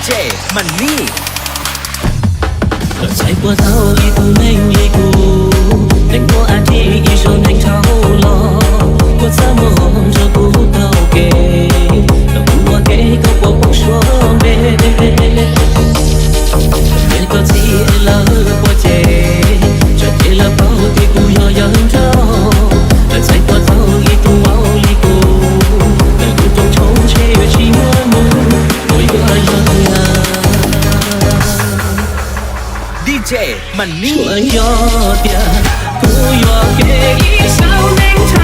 DJ มันนี่才过头一步没一步，令我爱你一手能透露，我怎么做不到给？能我给个我不说没？每个记了过节，这给了包的不要扬州，才过头一步往里步，能不懂愁切寂寞路，我越要呀。DJ มันนี่说要的不要给一笑能逃